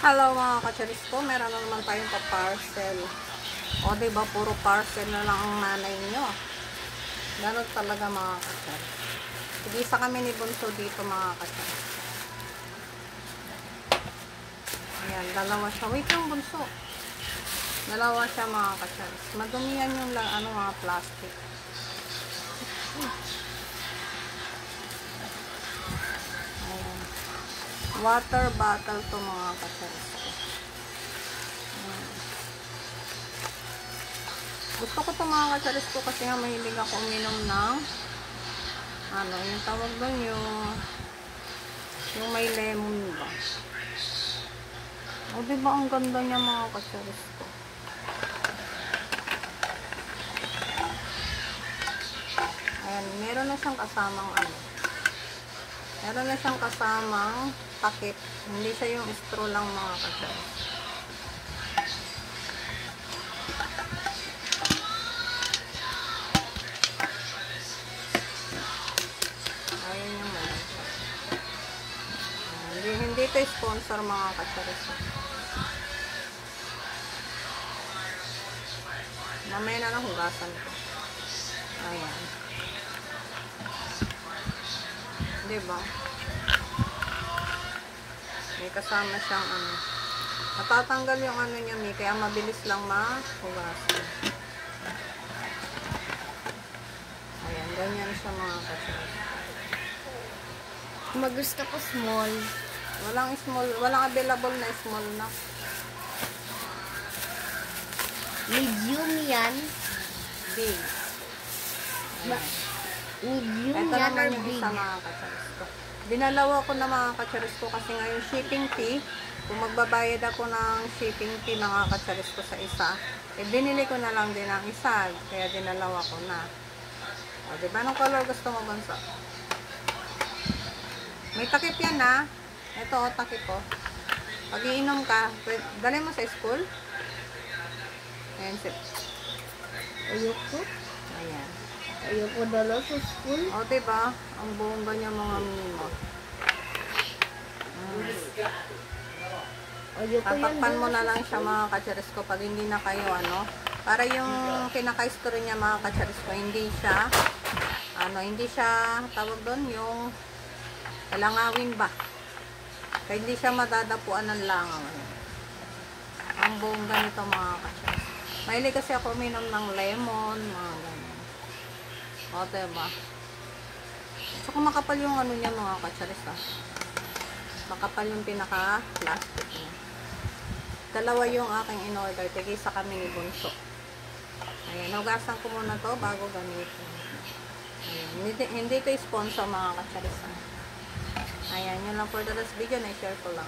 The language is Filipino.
Hello mga kacharis ko, meron na naman tayong pa-parcel. O diba, puro parcel na lang ang nanay nyo. Ganun talaga mga kacharis. Tigisa kami ni Bunso dito mga kacharis. Ayan, dalawa siya. Wait lang Bunso. Dalawa siya mga kacharis. Madumihan yung mga plastic. Ayan. Water bottle to mga kacharis ko. Gusto ko to mga kacharis ko kasi nga mahilig ako uminom ng yung tawag doon yung may lemon ba. O diba ang ganda niya mga kacharis ko. Ayan, meron na siyang kasamang meron na siyang kasamang takip. Hindi siya yung straw lang mga kacharis. Ayan yung hindi ito sponsor mga kacharis. Mamaya na lang hugasan ko. Ayan. Diba? May kasama siyang natatanggal yung niya may, kaya mabilis lang mahugasan. Ayan, ganyan siya mga kacharis. Magusto ko small. Walang small, walang available na small na. Medium yan. Big. Medium ito yan naman or yung big? isa mga kacharis ko. Dinalawa ko na mga kacharis ko kasi nga yung shipping fee, kung magbabayad ako ng shipping fee mga kacharis ko sa isa, binili ko na lang din ang isa. Kaya dinalawa ko na. O, diba? Anong color gusto mo Bunso? May takip yan ha. Ito takip ko. Pag iinom ka, dali mo sa school. Ayan, sip. Ayoko. Ayan. Ayoko dala sa school. O, diba? Ang buong ganyan mga mimo. Ayoko yan. Tatakpan mo na lang siya mga kacharis ko pag hindi na kayo para yung pinaka-story niya mga kacharis ko, hindi siya hindi siya tawag doon yung langawin ba. Kaya hindi siya madadapuan ng langaw. Ang buong ganito mga kacharis. Mahilig kasi ako uminom ng lemon, mga ganyan. O, diba? Saka makapal yung niya mga kacharis makapal yung pinaka-plastic niya. Dalawa yung aking in-order. Tigisa kami ni Bunso. Ayan, hugasan ko muna to bago gamitin. Ayan, hindi ito sponsor mga kacharis. Ayan, yun lang for the last video na i-share ko lang.